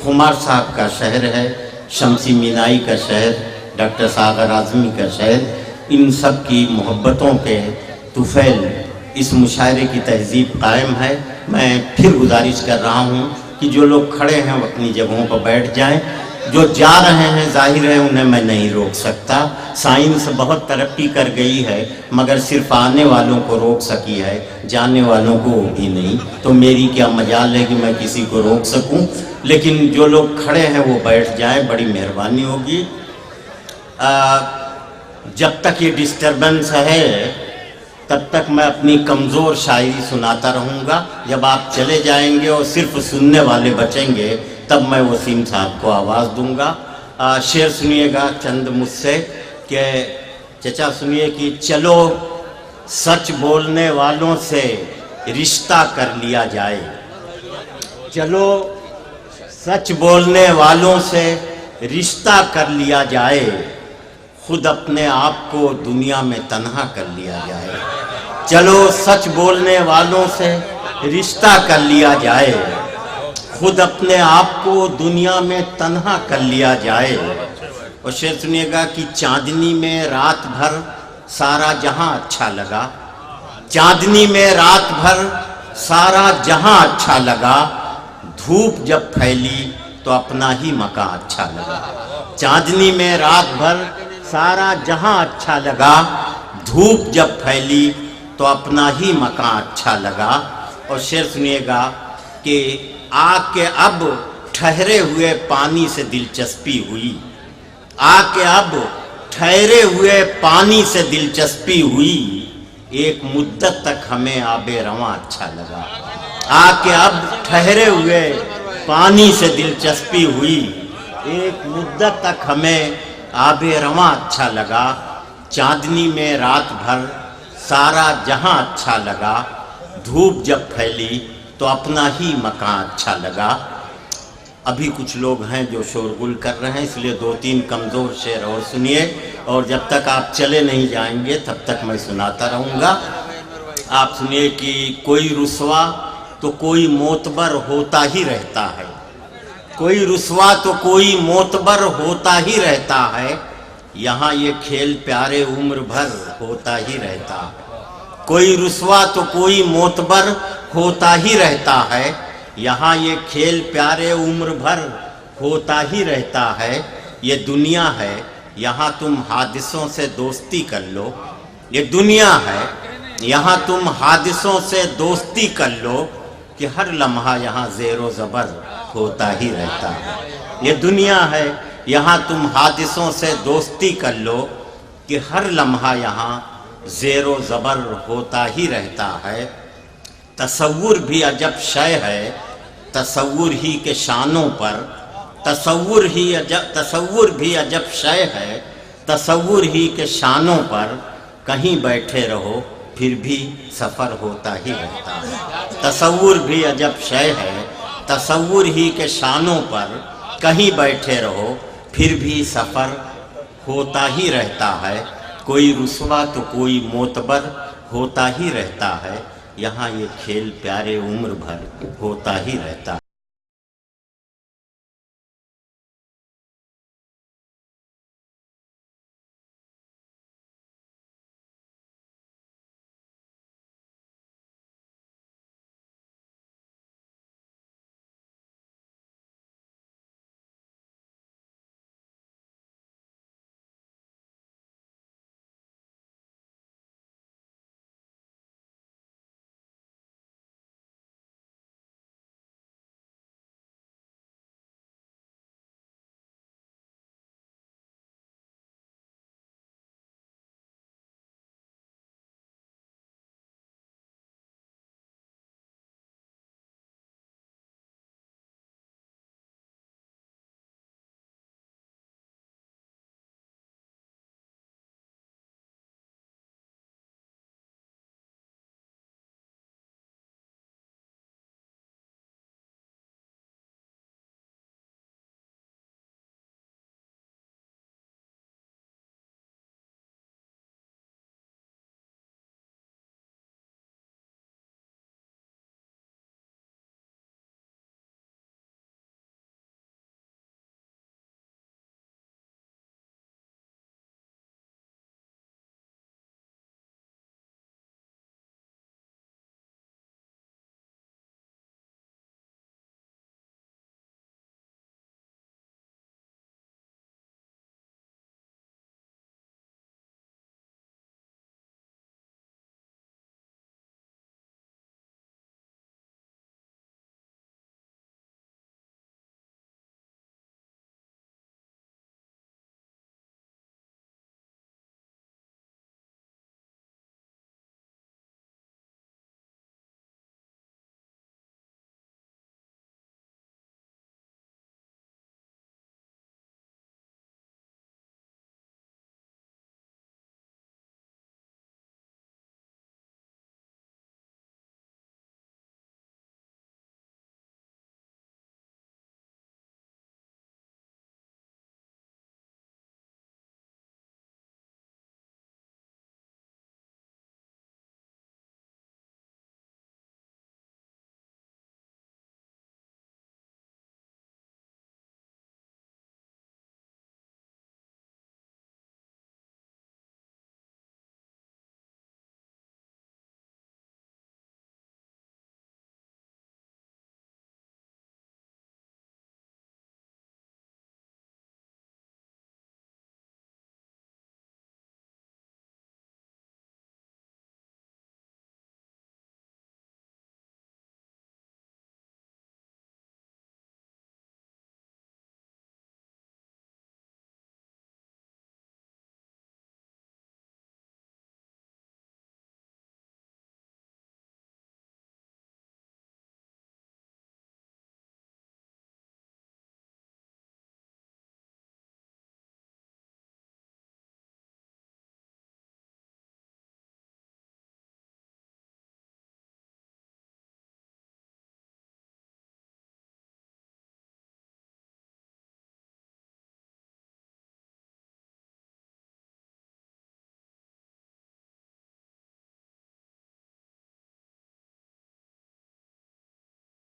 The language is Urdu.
خمار صاحب کا شہر ہے، شمسی مینائی کا شہر، ڈاکٹر ساغر اعظمی کا شہر، ان سب کی محبتوں کے طفیل اس مشاعرے کی تہذیب قائم ہے۔ میں پھر گزارش کر رہا ہوں کہ جو لوگ کھڑے ہیں وہ اپنی جگہوں پر بیٹھ جائیں، جو جا رہے ہیں ظاہر ہے انہیں میں نہیں روک سکتا، سائنس بہت ترقی کر گئی ہے مگر صرف آنے والوں کو روک سکی ہے، جانے والوں کو وہ بھی نہیں، تو میری کیا مجال ہے کہ میں کسی کو روک سکوں، لیکن جو لوگ کھڑے ہیں وہ بیٹھ جائیں، بڑی مہربانی ہوگی۔ جب تک یہ ڈسٹربنس ہے تب تک میں اپنی کمزور شاعری سناتا رہوں گا، جب آپ چلے جائیں گے اور صرف سننے والے بچیں گے تب میں وسیم صاحب کو آواز دوں گا۔ شعر سنیے گا چند مجھ سے کہ چچا سنیے کہ چلو سچ بولنے والوں سے رشتہ کر لیا جائے، چلو سچ بولنے والوں سے رشتہ کر لیا جائے، خود اپنے آپ کو دنیا میں تنہا کر لیا جائے، چلو سچ بولنے والوں سے رشتہ کر لیا جائے، خود اپنے آپ کو دنیا میں تنہا کر لیا جائے۔ اور شعر سنیے گا کہ چاندنی میں رات بھر سارا جہاں اچھا لگا، چاندنی میں رات بھر سارا جہاں اچھا لگا، دھوپ جب پھیلی تو اپنا ہی مکان اچھا لگا، چاندنی میں رات بھر سارا جہاں اچھا لگا، دھوپ جب پھیلی تو اپنا ہی مکان اچھا لگا۔ اور شعر سنیے گا کہ آ کے اب ٹھہرے ہوئے پانی سے دلچسپی ہوئی، آ کے اب ٹھہرے ہوئے پانی سے دلچسپی ہوئی، ایک مدت تک ہمیں آب رواں اچھا لگا، آ کے اب ٹھہرے ہوئے پانی سے دلچسپی ہوئی، ایک مدت تک ہمیں آب رواں اچھا لگا، چاندنی میں رات بھر سارا جہاں اچھا لگا، دھوپ جب پھیلی تو اپنا ہی مکان اچھا لگا۔ ابھی کچھ لوگ ہیں جو شورغل کر رہے ہیں، اس لیے دو تین کمزور شعر اور سنیے، اور جب تک آپ چلے نہیں جائیں گے تب تک میں سناتا رہوں گا۔ آپ سنیے کہ کوئی رسوا تو کوئی معتبر ہوتا ہی رہتا ہے، کوئی رسوا تو کوئی معتبر ہوتا ہی رہتا ہے، یہاں یہ کھیل پیارے عمر بھر ہوتا ہی رہتا ہے، کوئی رسوا تو کوئی معتبر ہوتا ہی رہتا ہے، یہاں یہ کھیل پیارے عمر بھر ہوتا ہی رہتا ہے، یہ دنیا ہے یہاں تم حادثوں سے دوستی کر لو، یہ دنیا ہے یہاں تم حادثوں سے دوستی کر لو، کہ ہر لمحہ یہاں زیر و زبر ہوتا ہی رہتا ہے، یہ دنیا ہے یہاں تم حادثوں سے دوستی کر لو، کہ ہر لمحہ یہاں زیر و زبر ہوتا ہی رہتا ہے، تصور بھی عجب شے ہے تصور ہی کے شانوں پر، تصور بھی عجب شے ہے تصور ہی کے شانوں پر، کہیں بیٹھے رہو پھر بھی سفر ہوتا ہی رہتا ہے، تصور بھی عجب شے ہے تصور ہی کے شانوں پر، کہیں بیٹھے رہو پھر بھی سفر ہوتا ہی رہتا ہے، کوئی رسوا تو کوئی معتبر ہوتا ہی رہتا ہے، یہاں یہ کھیل پیارے عمر بھر ہوتا ہی رہتا ہے۔